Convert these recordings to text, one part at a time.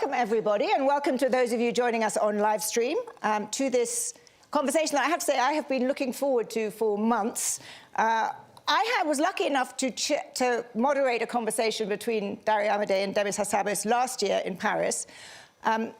welcome everybody, and welcome to those of you joining us on live stream to this conversation that I have to say I have been looking forward to for months. I was lucky enough to moderate a conversation between Dario and Demis Hassabis last year in Paris,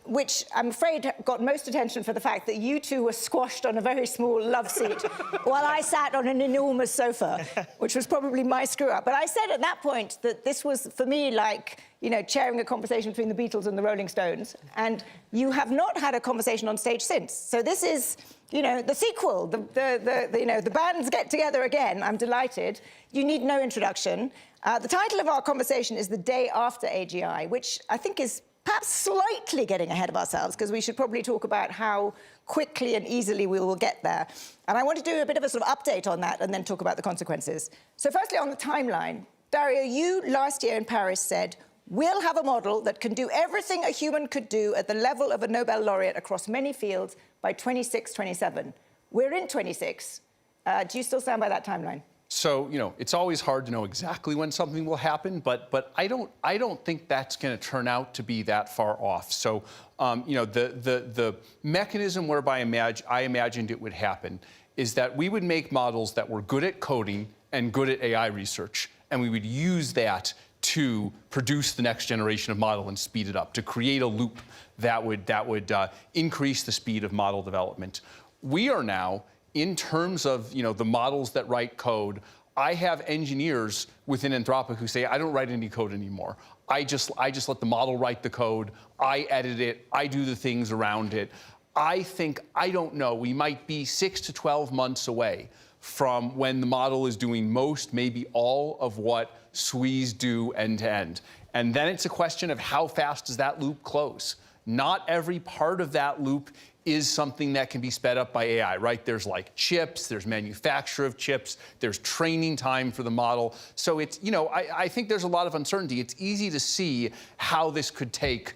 which I'm afraid got most attention for the fact that you two were squashed on a very small love seat while I sat on an enormous sofa, which was probably my screw-up. But I said at that point that this was, for me, like, you know, chairing a conversation between the Beatles and the Rolling Stones, and you have not had a conversation on stage since. So this is, you know, the sequel. The bands get together again. I'm delighted. You need no introduction. The title of our conversation is The Day After AGI, which I think is perhaps slightly getting ahead of ourselves, because we should probably talk about how quickly and easily we will get there. And I want to do a bit of a sort of update on that and then talk about the consequences. So firstly, on the timeline, Dario, you last year in Paris said, we'll have a model that can do everything a human could do at the level of a Nobel laureate across many fields by 26, 27. We're in 26. Do you still stand by that timeline? So, you know, it's always hard to know exactly when something will happen, but I don't think that's going to turn out to be that far off. So, you know, the mechanism whereby I imagined it would happen is that we would make models that were good at coding and good at AI research, and we would use that to produce the next generation of model and speed it up, to create a loop that would increase the speed of model development. We are now, in terms of, you know, the models that write code, I have engineers within Anthropic who say, I don't write any code anymore. I just let the model write the code. I edit it. I do the things around it. I think, I don't know, we might be 6 to 12 months away from when the model is doing most, maybe all of what SWEs do end to end. And then it's a question of how fast does that loop close? Not every part of that loop is something that can be sped up by AI, right? There's like chips, there's manufacture of chips, there's training time for the model. So it's, you know, I think there's a lot of uncertainty. It's easy to see how this could take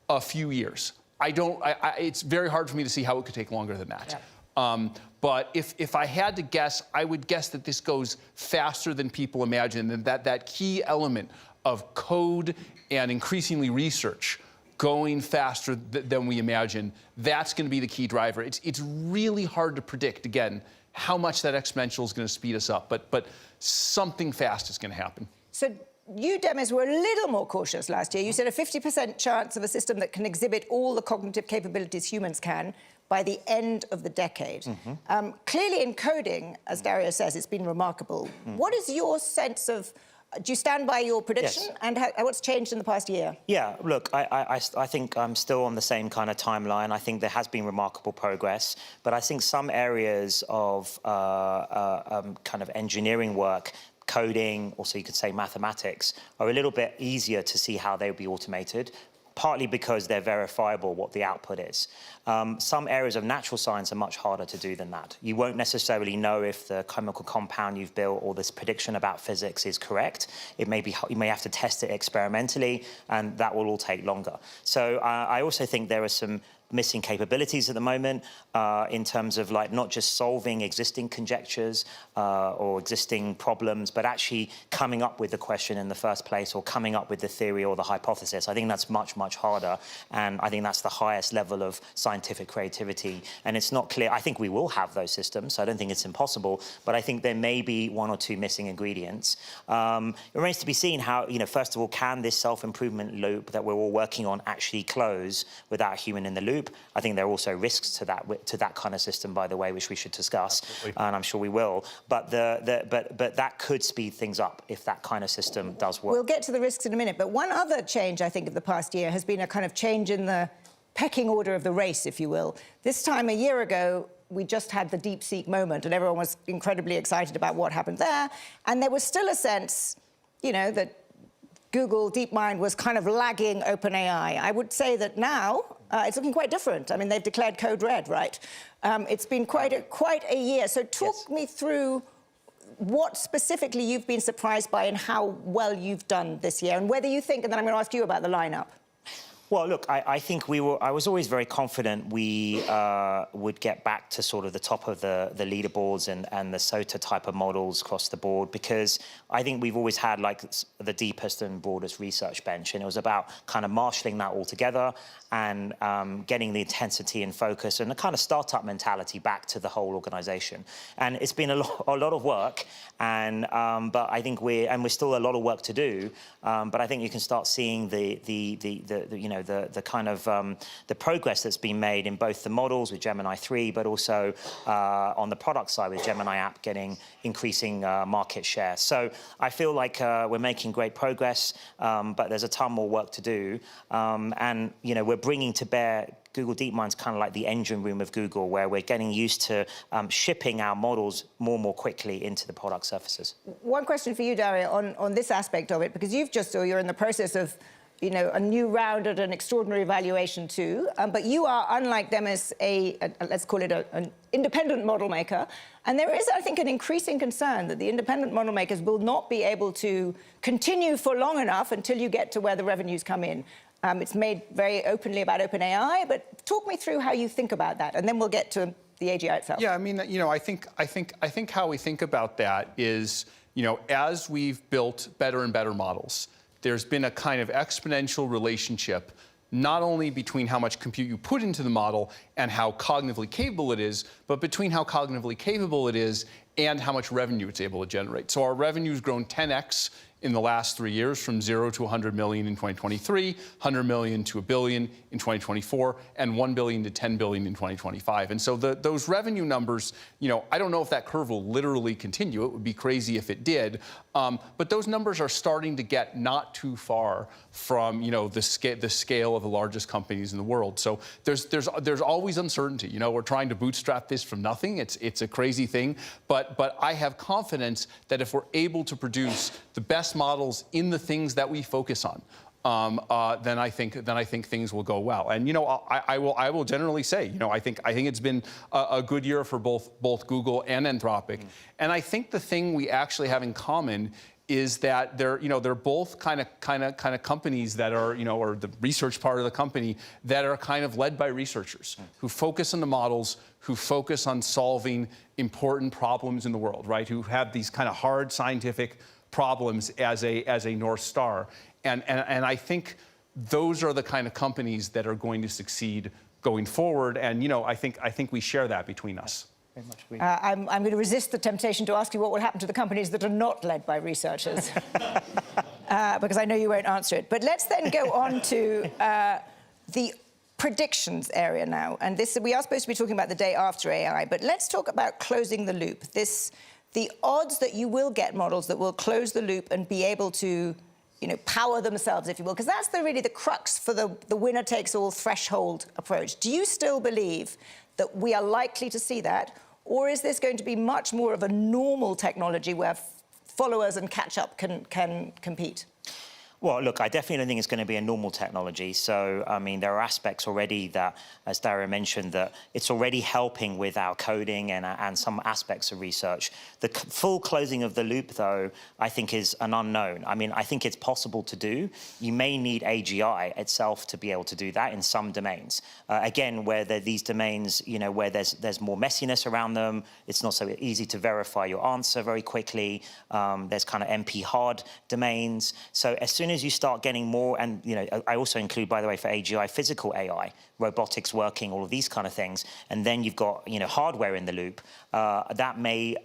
a few years. It's very hard for me to see how it could take longer than that. Yeah. But if I had to guess, I would guess that this goes faster than people imagine, and that key element of code and increasingly research going faster than we imagine, that's going to be the key driver. It's really hard to predict, again, how much that exponential is going to speed us up, but something fast is going to happen. So you, Demis, were a little more cautious last year. You said a 50% chance of a system that can exhibit all the cognitive capabilities humans can by the end of the decade. Mm-hmm. Clearly in coding, as Dario says, it's been remarkable. Mm. What is your sense of, do you stand by your prediction? Yes. And what's changed in the past year? Yeah, look, I think I'm still on the same kind of timeline. I think there has been remarkable progress, but I think some areas of kind of engineering work, coding, also you could say mathematics, are a little bit easier to see how they would be automated, partly because they're verifiable what the output is. Some areas of natural science are much harder to do than that. You won't necessarily know if the chemical compound you've built or this prediction about physics is correct. You may have to test it experimentally, and that will all take longer. So I also think there are some missing capabilities at the moment in terms of like not just solving existing conjectures or existing problems, but actually coming up with the question in the first place or coming up with the theory or the hypothesis. I think that's much, much harder. And I think that's the highest level of scientific creativity. And it's not clear. I think we will have those systems. So I don't think it's impossible, but I think there may be one or two missing ingredients. It remains to be seen how, you know, first of all, can this self-improvement loop that we're all working on actually close without a human in the loop? I think there are also risks to that kind of system, by the way, which we should discuss, and I'm sure we will. But that could speed things up if that kind of system does work. We'll get to the risks in a minute, but one other change, I think, of the past year has been a kind of change in the pecking order of the race, if you will. This time a year ago, we just had the DeepSeek moment, and everyone was incredibly excited about what happened there. And there was still a sense, you know, that Google DeepMind was kind of lagging OpenAI. I would say that now it's looking quite different. I mean, they've declared code red, right? It's been quite a year. So talk me through what specifically you've been surprised by and how well you've done this year, and whether you think, and then I'm going to ask you about the lineup. Well, look, I think I was always very confident we would get back to sort of the top of the leaderboards and the SOTA type of models across the board, because I think we've always had like the deepest and broadest research bench, and it was about kind of marshalling that all together and getting the intensity and focus and the kind of startup mentality back to the whole organization. And it's been a lot of work, and but I think we're still a lot of work to do. But I think you can start seeing the kind of the progress that's been made in both the models with Gemini 3, but also on the product side with Gemini app getting increasing market share. So I feel like we're making great progress, but there's a ton more work to do. And we're bringing to bear Google DeepMind's kind of like the engine room of Google, where we're getting used to shipping our models more and more quickly into the product surfaces. One question for you, Dario, on this aspect of it, because you're in the process of, a new round at an extraordinary valuation too, but you are, unlike them, as let's call it an independent model maker, and there is, I think, an increasing concern that the independent model makers will not be able to continue for long enough until you get to where the revenues come in. It's made very openly about OpenAI, but talk me through how you think about that, and then we'll get to the AGI itself. Yeah, I mean, I think how we think about that is, as we've built better and better models, there's been a kind of exponential relationship, not only between how much compute you put into the model and how cognitively capable it is, but between how cognitively capable it is and how much revenue it's able to generate. So our revenue's grown 10x in the last 3 years, from 0 to 100 million in 2023, 100 million to $1 billion in 2024, and 1 billion to 10 billion in 2025. And so those revenue numbers, I don't know if that curve will literally continue. It would be crazy if it did. But those numbers are starting to get not too far from, the scale of the largest companies in the world. So there's always uncertainty. We're trying to bootstrap this from nothing. It's a crazy thing. But I have confidence that if we're able to produce the best models in the things that we focus on, then I think things will go well. And I will generally say, I think it's been a good year for both Google and Anthropic. And I think the thing we actually have in common is that they're both kind of companies that are, or the research part of the company that are kind of led by researchers who focus on the models, who focus on solving important problems in the world, right? Who have these kind of hard scientific problems as a North Star. And I think those are the kind of companies that are going to succeed going forward. And I think we share that between us. Very much agree. I'm going to resist the temptation to ask you what will happen to the companies that are not led by researchers, because I know you won't answer it. But let's then go on to the predictions area now. And we are supposed to be talking about the day after AI, but let's talk about closing the loop. The odds that you will get models that will close the loop and be able to, power themselves, if you will, because that's really the crux for the winner-takes-all threshold approach. Do you still believe that we are likely to see that, or is this going to be much more of a normal technology where followers and catch-up can compete? Well, look, I definitely don't think it's going to be a normal technology. So, I mean, there are aspects already that, as Dario mentioned, that it's already helping with our coding and some aspects of research. The full closing of the loop, though, I think is an unknown. I mean, I think it's possible to do. You may need AGI itself to be able to do that in some domains. Again, where these domains, where there's more messiness around them, it's not so easy to verify your answer very quickly. There's kind of NP hard domains. So as soon as you start getting more, and I also include, by the way, for AGI, physical AI, robotics working, all of these kind of things, and then you've got hardware in the loop, that may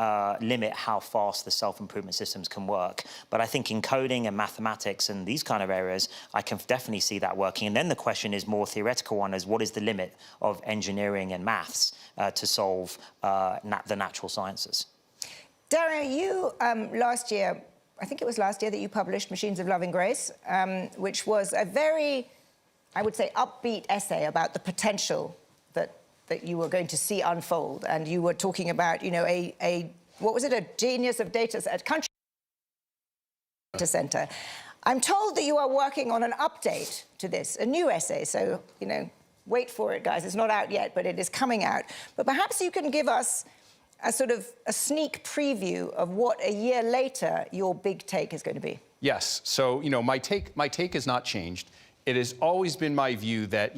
limit how fast the self-improvement systems can work. But I think in coding and mathematics and these kind of areas, I can definitely see that working. And then the question is more theoretical one, is what is the limit of engineering and maths to solve the natural sciences? Dario, you last year, I think it was last year, that you published Machines of Loving Grace, which was a very, I would say, upbeat essay about the potential that you were going to see unfold. And you were talking about, what was it, a genius of data, a country data center. I'm told that you are working on an update to this, a new essay. So, wait for it, guys. It's not out yet, but it is coming out. But perhaps you can give us a sort of a sneak preview of what a year later your big take is going to be. Yes. So, my take has not changed. it has always been my view that,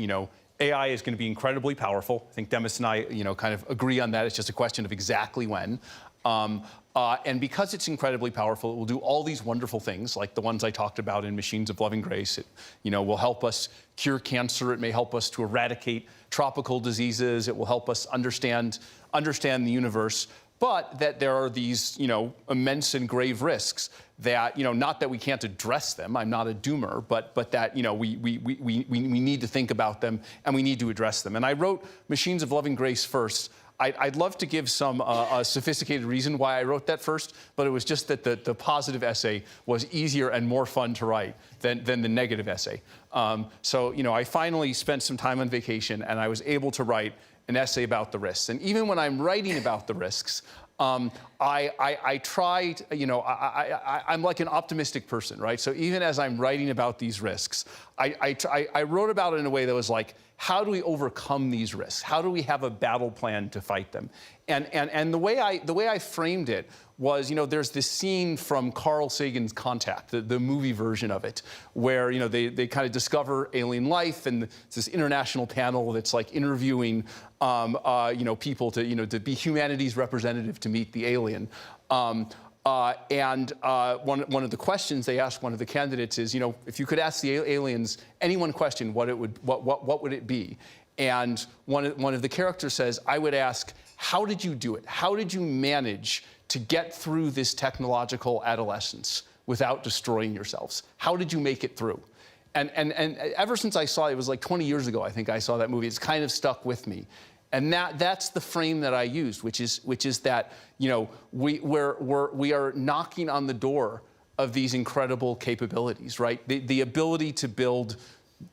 AI is going to be incredibly powerful. I think Demis and I, kind of agree on that. It's just a question of exactly when. And because it's incredibly powerful, it will do all these wonderful things, like the ones I talked about in Machines of Loving Grace. It, will help us cure cancer. It may help us to eradicate tropical diseases. It will help us understand the universe. But that there are these, immense and grave risks that, not that we can't address them. I'm not a doomer, but that, we need to think about them and we need to address them. And I wrote Machines of Loving Grace first. I'd love to give some a sophisticated reason why I wrote that first, but it was just that the positive essay was easier and more fun to write than the negative essay. So, I finally spent some time on vacation and I was able to write an essay about the risks. And even when I'm writing about the risks, I tried, I'm like an optimistic person, right? So even as I'm writing about these risks, I wrote about it in a way that was like, how do we overcome these risks? How do we have a battle plan to fight them? And the way I framed it was, there's this scene from Carl Sagan's Contact, the movie version of it, where they kind of discover alien life, and it's this international panel that's like interviewing people to be humanity's representative to meet the alien. One of the questions they asked one of the candidates is, if you could ask the aliens any one question, what would it be? And one of the characters says, I would ask, how did you do it? How did you manage to get through this technological adolescence without destroying yourselves? How did you make it through? And ever since I saw it, it was like 20 years ago, I think I saw that movie. It's kind of stuck with me. And that's the frame that I used, which is that we are knocking on the door of these incredible capabilities, right? The ability to build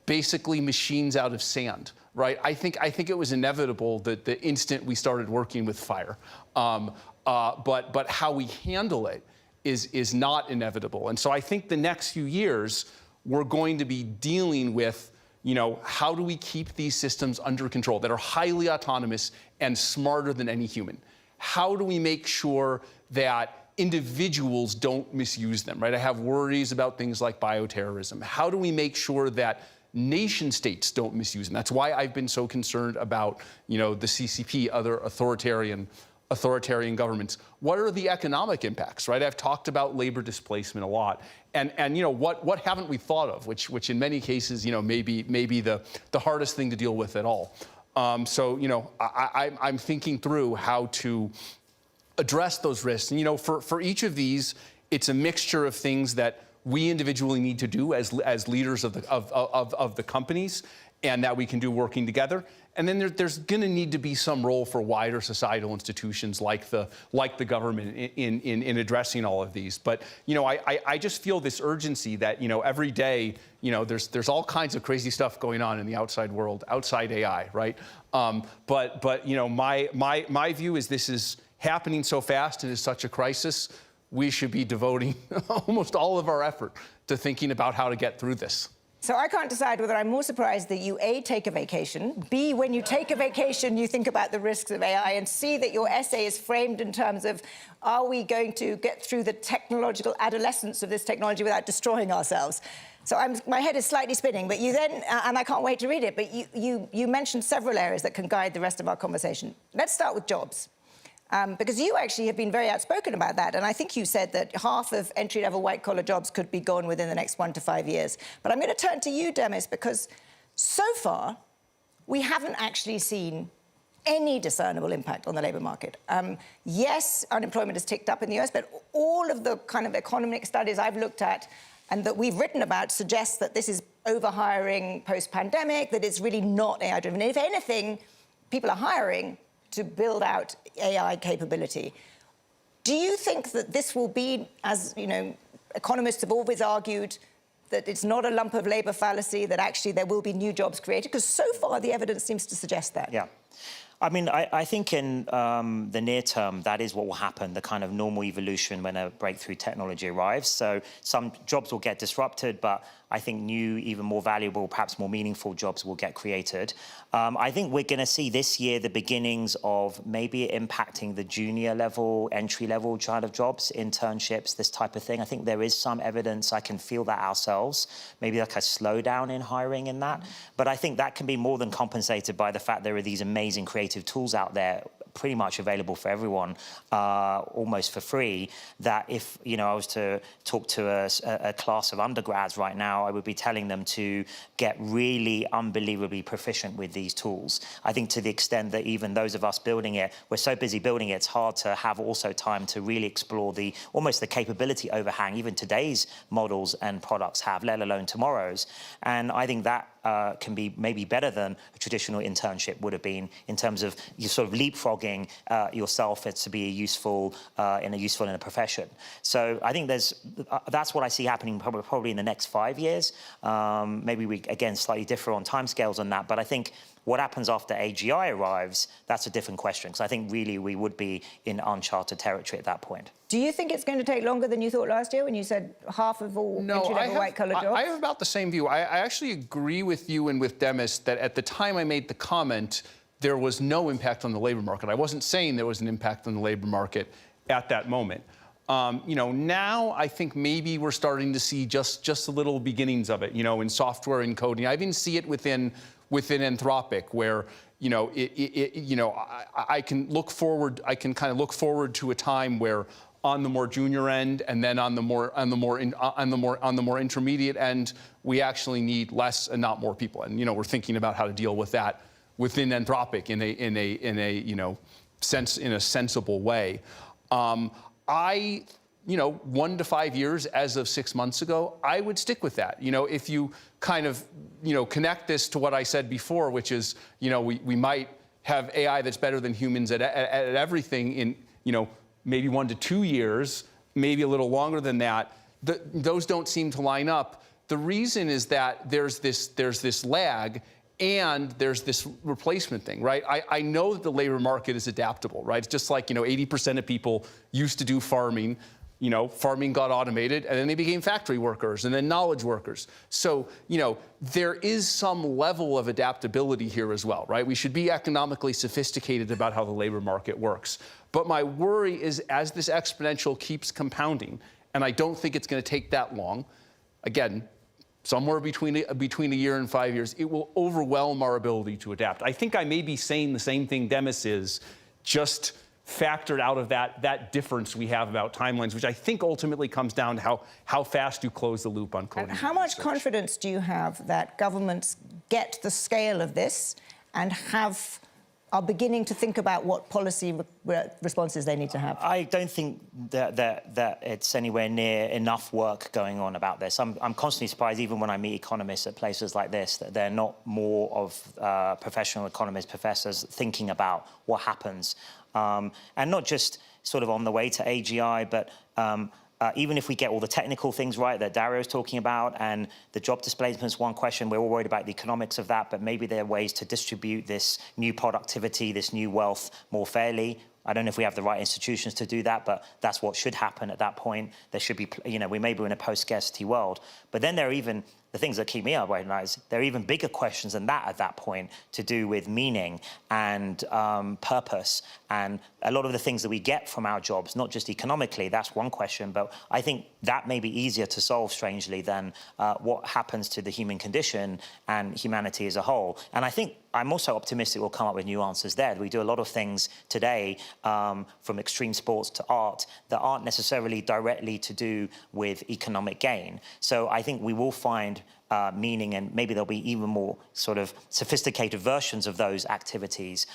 basically machines out of sand, right? I think it was inevitable that the instant we started working with fire, but how we handle it is not inevitable. And so I think the next few years we're going to be dealing with, how do we keep these systems under control that are highly autonomous and smarter than any human? How do we make sure that individuals don't misuse them, right? I have worries about things like bioterrorism. How do we make sure that nation states don't misuse them? That's why I've been so concerned about, the CCP, other authoritarian governments. What are the economic impacts, right? I've talked about labor displacement a lot. And what haven't we thought of, which in many cases, may be the hardest thing to deal with at all. So, I'm thinking through how to address those risks. And, for each of these, it's a mixture of things that we individually need to do as leaders of the companies, and that we can do working together. And then there's going to need to be some role for wider societal institutions like the government in addressing all of these. But I just feel this urgency that every day there's all kinds of crazy stuff going on in the outside world, outside AI, right? But my view is this is happening so fast and is such a crisis. We should be devoting almost all of our effort to thinking about how to get through this. So I can't decide whether I'm more surprised that you, A, take a vacation, B, when you take a vacation, you think about the risks of AI, and C, that your essay is framed in terms of, are we going to get through the technological adolescence of this technology without destroying ourselves? So my head is slightly spinning, but you then, and I can't wait to read it, but you mentioned several areas that can guide the rest of our conversation. Let's start with jobs. Because you actually have been very outspoken about that. And I think you said that half of entry-level white-collar jobs could be gone within the next 1 to 5 years. But I'm going to turn to you, Demis, because so far, we haven't actually seen any discernible impact on the labour market. Yes, unemployment has ticked up in the US, but all of the kind of economic studies I've looked at and that we've written about suggest that this is overhiring post-pandemic, that it's really not AI-driven. If anything, people are hiring to build out AI capability. Do you think that this will be, as economists have always argued, that it's not a lump of labour fallacy, that actually there will be new jobs created? Because so far the evidence seems to suggest that. Yeah. I mean, I think in the near term, that is what will happen, the kind of normal evolution when a breakthrough technology arrives. So some jobs will get disrupted, but I think new, even more valuable, perhaps more meaningful jobs will get created. I think we're going to see this year the beginnings of maybe impacting the junior level, entry level kind of jobs, internships, this type of thing. I think there is some evidence, I can feel that ourselves, maybe like a slowdown in hiring in that. But I think that can be more than compensated by the fact there are these amazing creative tools out there pretty much available for everyone, almost for free, that if, you know, I was to talk to a class of undergrads right now, I would be telling them to get really unbelievably proficient with these tools. I think to the extent that even those of us building it, we're so busy building it, it's hard to have also time to really explore almost the capability overhang even today's models and products have, let alone tomorrow's. And I think that can be maybe better than a traditional internship would have been in terms of you sort of leapfrogging yourself to be useful in a profession. So I think that's what I see happening probably in the next 5 years. Maybe we again slightly differ on timescales on that, but I think what happens after AGI arrives, that's a different question, because I think really we would be in uncharted territory at that point. Do you think it's going to take longer than you thought last year when you said half of all entry-level white-collar jobs? I have about the same view. I actually agree with you and with Demis that at the time I made the comment, there was no impact on the labor market. I wasn't saying there was an impact on the labor market at that moment. You know, now I think maybe we're starting to see just the little beginnings of it, you know, in software and coding. I even see it within Anthropic, where you know, I can look forward. I can kind of look forward to a time where, on the more junior end, and then on the more intermediate end, we actually need less and not more people. And you know, we're thinking about how to deal with that within Anthropic in a sensible way. You know, 1 to 5 years as of 6 months ago, I would stick with that. You know, if you kind of, you know, connect this to what I said before, which is, you know, we might have AI that's better than humans at everything in, you know, maybe 1 to 2 years, maybe a little longer than that. Those don't seem to line up. The reason is that there's this lag, and there's this replacement thing, right? I know that the labor market is adaptable, right? It's just like, you know, 80% of people used to do farming. You know, farming got automated, and then they became factory workers, and then knowledge workers. So, you know, there is some level of adaptability here as well, right? We should be economically sophisticated about how the labor market works. But my worry is, as this exponential keeps compounding, and I don't think it's going to take that long, again, somewhere between a year and 5 years, it will overwhelm our ability to adapt. I think I may be saying the same thing Demis is, just factored out of that difference we have about timelines, which I think ultimately comes down to how fast you close the loop on coding. And how much confidence do you have that governments get the scale of this and are beginning to think about what policy responses they need to have? I don't think that it's anywhere near enough work going on about this. I'm constantly surprised, even when I meet economists at places like this, that they're not more of professional economists, professors thinking about what happens. And not just sort of on the way to AGI, but even if we get all the technical things right that Dario's talking about, and the job displacement is one question, we're all worried about the economics of that, but maybe there are ways to distribute this new productivity, this new wealth more fairly. I don't know if we have the right institutions to do that, but that's what should happen at that point. There should be, you know, we may be in a post-scarcity world. But then there are even the things that keep me up right now is there are even bigger questions than that at that point, to do with meaning and purpose, and a lot of the things that we get from our jobs, not just economically. That's one question, but I think that may be easier to solve, strangely, than what happens to the human condition and humanity as a whole. And I think I'm also optimistic we'll come up with new answers there. We do a lot of things today, from extreme sports to art, that aren't necessarily directly to do with economic gain. So I think we will find meaning, and maybe there'll be even more sort of sophisticated versions of those activities.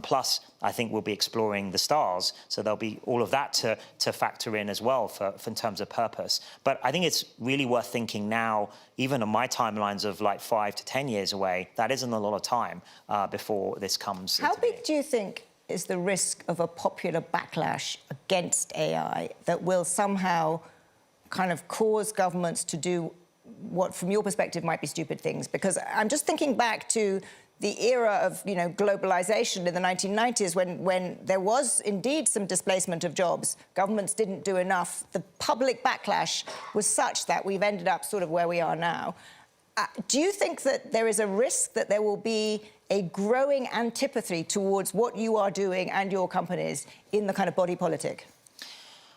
Plus, I think we'll be exploring the stars, so there'll be all of that to factor in as well for in terms of purpose. But I think it's really worth thinking now, even on my timelines of like 5 to 10 years away, that isn't a lot of time before this comes. How big do you think is the risk of a popular backlash against AI that will somehow kind of cause governments to do what, from your perspective, might be stupid things? Because I'm just thinking back to the era of globalization in the 1990s, when there was indeed some displacement of jobs, governments didn't do enough. The public backlash was such that we've ended up sort of where we are now. Do you think that there is a risk that there will be a growing antipathy towards what you are doing and your companies in the kind of body politic?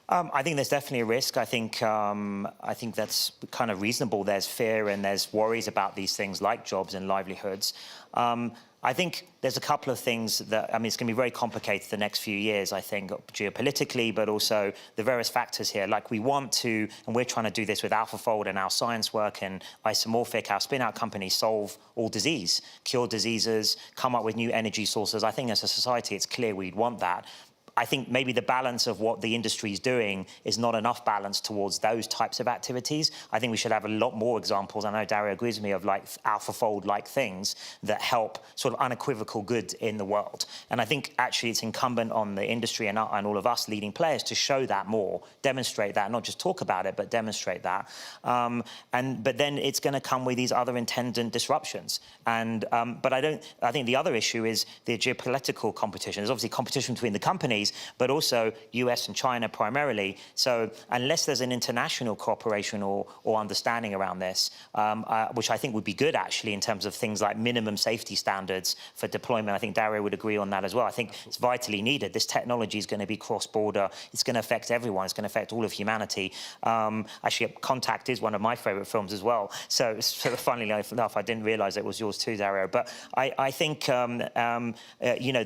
I think there's definitely a risk. I think that's kind of reasonable. There's fear and there's worries about these things like jobs and livelihoods. I think there's a couple of things that, I mean, it's going to be very complicated the next few years, I think, geopolitically, but also the various factors here. Like we want to, and we're trying to do this with AlphaFold and our science work and Isomorphic, our spin-out companies solve all disease, cure diseases, come up with new energy sources. I think as a society, it's clear we'd want that. I think maybe the balance of what the industry is doing is not enough balance towards those types of activities. I think we should have a lot more examples. I know Dario agrees with me of like AlphaFold-like things that help sort of unequivocal good in the world. And I think actually it's incumbent on the industry and all of us leading players to show that more, demonstrate that, not just talk about it, but demonstrate that. But then it's going to come with these other attendant disruptions. But I think the other issue is the geopolitical competition. There's obviously competition between the companies, but also US and China primarily. So unless there's an international cooperation or understanding around this, which I think would be good actually in terms of things like minimum safety standards for deployment, I think Dario would agree on that as well. I think it's vitally needed. This technology is going to be cross-border. It's going to affect everyone. It's going to affect all of humanity. Actually, Contact is one of my favorite films as well. So funnily enough, I didn't realize it was yours too, Dario. But I think,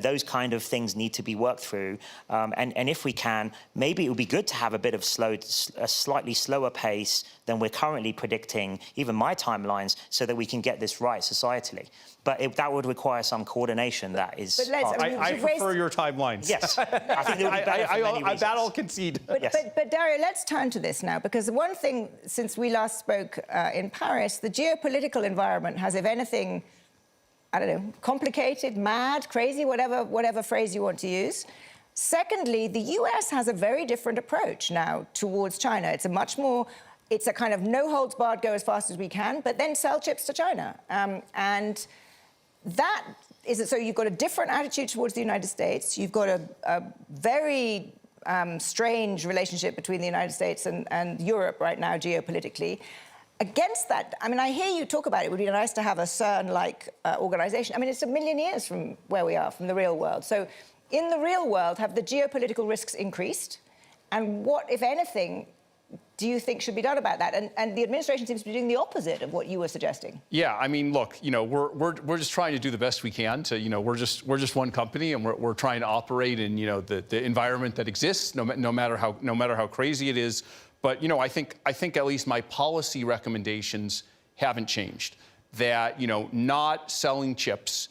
those kind of things need to be worked through. And if we can, maybe it would be good to have a bit of a slightly slower pace than we're currently predicting, even my timelines, so that we can get this right societally. But that would require some coordination that is... But let's, I prefer your timelines. Yes. I think it would be better for many reasons. That I'll concede. But Dario, let's turn to this now, because one thing, since we last spoke in Paris, the geopolitical environment has, if anything, I don't know, complicated, mad, crazy, whatever phrase you want to use. Secondly, the US has a very different approach now towards China. It's a kind of no-holds-barred, go as fast as we can, but then sell chips to China. And that is it. So you've got a different attitude towards the United States. You've got a very strange relationship between the United States and Europe right now, geopolitically. Against that, I mean, I hear you talk about it would be nice to have a CERN-like organization. I mean, it's a million years from where we are, from the real world. So in the real world, have the geopolitical risks increased? And what, if anything, do you think should be done about that? And the administration seems to be doing the opposite of what you were suggesting. Yeah, I mean, look, we're just trying to do the best we can to, we're just one company, and we're trying to operate in, the environment that exists, no matter how crazy it is. But I think at least my policy recommendations haven't changed. That not selling chips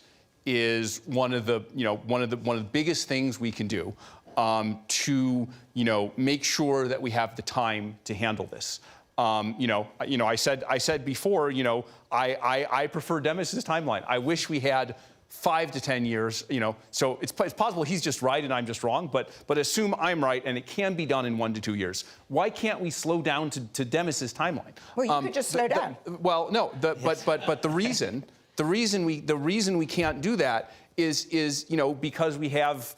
is one of the biggest things we can do to make sure that we have the time to handle this. I said before, I prefer Demis's timeline. I wish we had 5 to 10 years, so it's possible he's just right and I'm just wrong, but assume I'm right and it can be done in 1 to 2 years. Why can't we slow down to Demis's timeline? Well, you could just slow down. Well, no, but the reason we can't do that is because we have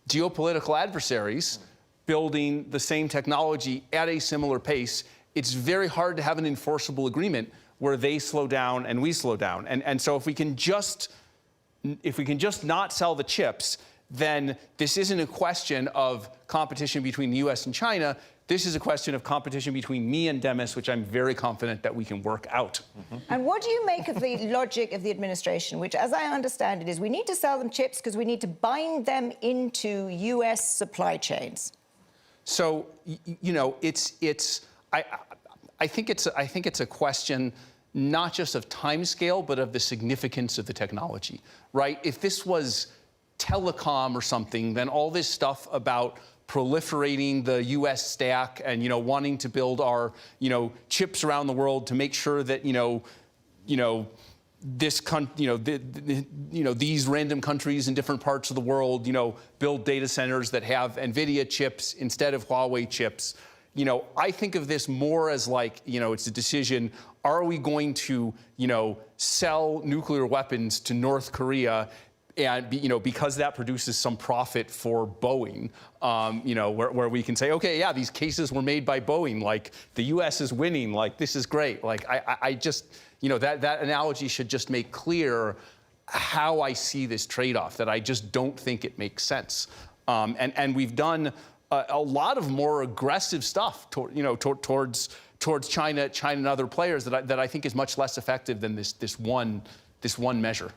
geopolitical adversaries building the same technology at a similar pace. It's very hard to have an enforceable agreement where they slow down and we slow down. And so if we can just not sell the chips, then this isn't a question of competition between the US and China. This is a question of competition between me and Demis, which I'm very confident that we can work out. Mm-hmm. And what do you make of the logic of the administration, which, as I understand it, is we need to sell them chips because we need to bind them into US supply chains? So, I think it's a question not just of timescale, but of the significance of the technology, right? If this was telecom or something, then all this stuff about proliferating the U.S. stack and wanting to build our chips around the world to make sure that these random countries in different parts of the world build data centers that have NVIDIA chips instead of Huawei chips. I think of this more as like, it's a decision, are we going to, sell nuclear weapons to North Korea and, because that produces some profit for Boeing, where we can say, okay, yeah, these cases were made by Boeing, like the US is winning, like this is great. Like I just, that analogy should just make clear how I see this trade-off, that I just don't think it makes sense. And we've done a lot of more aggressive stuff towards China and other players that I think is much less effective than this one measure.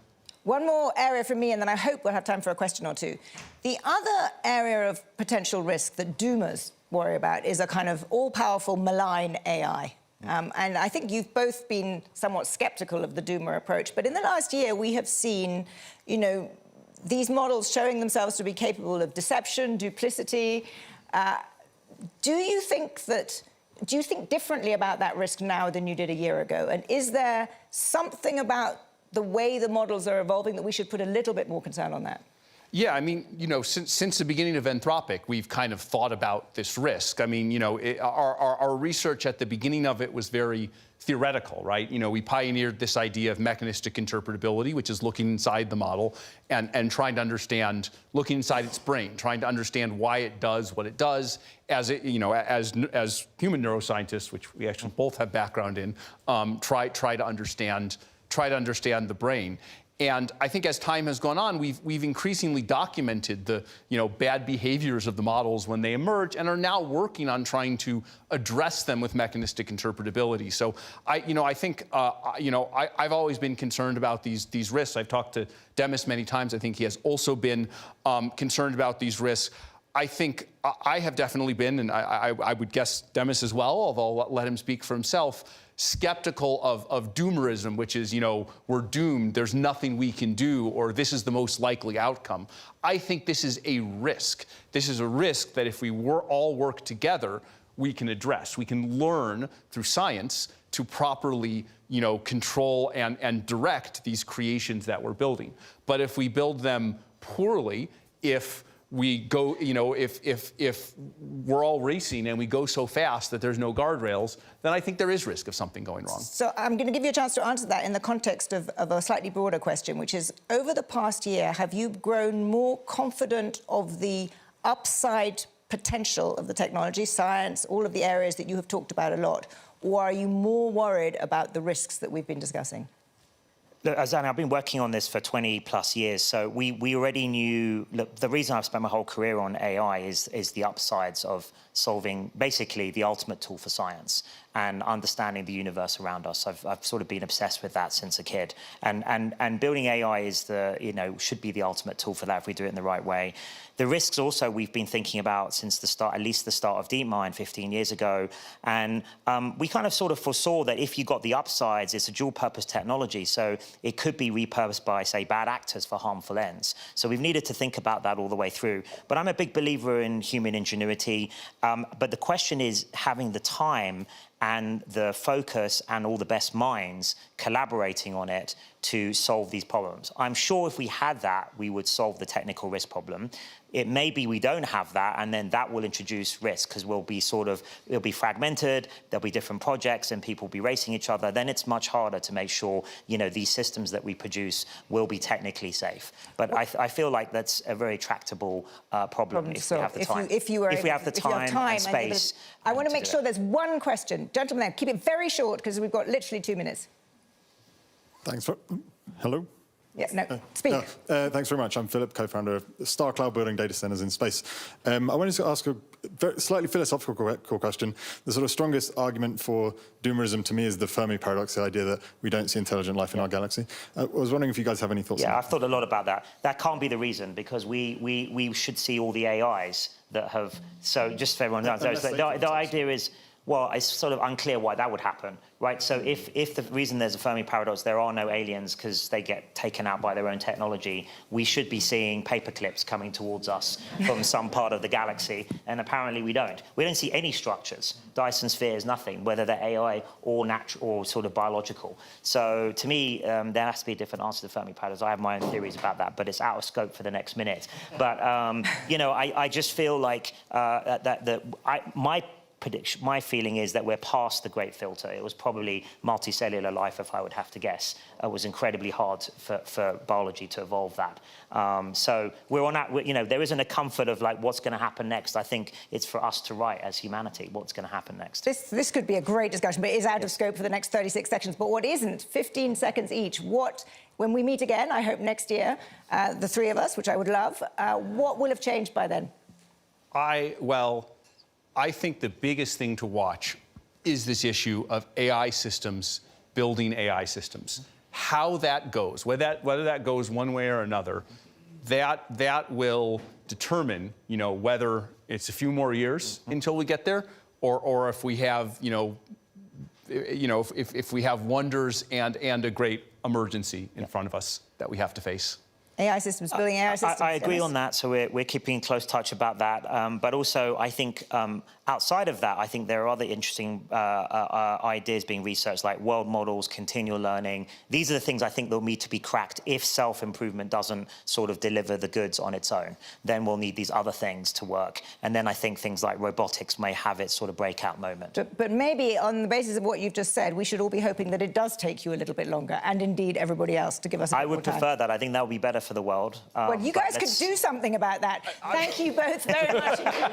One more area from me, and then I hope we'll have time for a question or two. The other area of potential risk that doomers worry about is a kind of all-powerful, malign AI. And I think you've both been somewhat skeptical of the doomer approach. But in the last year, we have seen, these models showing themselves to be capable of deception, duplicity. Do you think differently about that risk now than you did a year ago? And is there something about the way the models are evolving that we should put a little bit more concern on that? Yeah, I mean, since the beginning of Anthropic, we've kind of thought about this risk. I mean, our research at the beginning of it was very theoretical, right? We pioneered this idea of mechanistic interpretability, which is looking inside the model and trying to understand, looking inside its brain, trying to understand why it does what it does, as human neuroscientists, which we actually both have background in, try to understand the brain. And I think as time has gone on, we've increasingly documented the bad behaviors of the models when they emerge, and are now working on trying to address them with mechanistic interpretability. So I think I've always been concerned about these risks. I've talked to Demis many times. I think he has also been concerned about these risks. I think I have definitely been, and I would guess Demis as well, although I'll let him speak for himself, skeptical of doomerism, which is, we're doomed, there's nothing we can do, or this is the most likely outcome. I think this is a risk. This is a risk that if we all work together, we can address. We can learn through science to properly, control and direct these creations that we're building. But if we build them poorly, if we go, if we're all racing and we go so fast that there's no guardrails, then I think there is risk of something going wrong. So I'm going to give you a chance to answer that in the context of a slightly broader question, which is, over the past year, have you grown more confident of the upside potential of the technology, science, all of the areas that you have talked about a lot, or are you more worried about the risks that we've been discussing? Azana, I've been working on this for 20 plus years, so we already knew. Look, the reason I've spent my whole career on AI is the upsides of solving basically the ultimate tool for science and understanding the universe around us. I've sort of been obsessed with that since a kid, and building AI is should be the ultimate tool for that if we do it in the right way. The risks also we've been thinking about since the start, at least the start of DeepMind 15 years ago. And we kind of sort of foresaw that if you got the upsides, it's a dual purpose technology. So it could be repurposed by, say, bad actors for harmful ends. So we've needed to think about that all the way through. But I'm a big believer in human ingenuity. But the question is having the time and the focus and all the best minds collaborating on it to solve these problems. I'm sure if we had that, we would solve the technical risk problem. It may be we don't have that, and then that will introduce risk, because it'll be fragmented, there'll be different projects, and people will be racing each other. Then it's much harder to make sure, these systems that we produce will be technically safe. But I feel like that's a very tractable problem if we have the time. If we have the time and space. I want to make sure there's one question. Gentlemen, keep it very short, because we've got literally 2 minutes. Thanks. Hello? Yeah, no, speak. Thanks very much. I'm Philip, co-founder of Star Cloud, building data centers in space. I wanted to ask a slightly philosophical question. The sort of strongest argument for doomerism to me is the Fermi paradox, the idea that we don't see intelligent life in our galaxy. I was wondering if you guys have any thoughts on that. Yeah, I've thought a lot about that. That can't be the reason, because we should see all the AIs that have... So just for everyone knows, the idea is... Well, it's sort of unclear why that would happen, right? So if the reason there's a Fermi paradox, there are no aliens because they get taken out by their own technology, we should be seeing paperclips coming towards us from some part of the galaxy, and apparently we don't. We don't see any structures. Dyson spheres, nothing, whether they're AI or natural or sort of biological. So to me, there has to be a different answer to the Fermi paradox. I have my own theories about that, but it's out of scope for the next minute. But I just feel like my prediction, my feeling is that we're past the great filter. It was probably multicellular life, if I would have to guess. It was incredibly hard for biology to evolve that. So we're on that, you know, there isn't a comfort of like what's going to happen next. I think it's for us to write as humanity what's going to happen next. This could be a great discussion, but it is out of scope for the next 36 seconds. But what isn't, 15 seconds each, when we meet again, I hope next year, the three of us, which I would love, what will have changed by then? I think the biggest thing to watch is this issue of AI systems building AI systems. How that goes, whether that goes one way or another, that will determine, you know, whether it's a few more years until we get there, or if we have, if we have wonders and a great emergency in front of us that we have to face. AI systems, building AI systems. I agree on that, so we're keeping in close touch about that. But also, I think outside of that, I think there are other interesting ideas being researched, like world models, continual learning. These are the things I think that will need to be cracked if self-improvement doesn't sort of deliver the goods on its own. Then we'll need these other things to work. And then I think things like robotics may have its sort of breakout moment. But maybe on the basis of what you've just said, we should all be hoping that it does take you a little bit longer, and indeed everybody else, to give us a bit I would more time. prefer that. I think that would be better for the world. Well, you guys could do something about that. Thank you both very much indeed.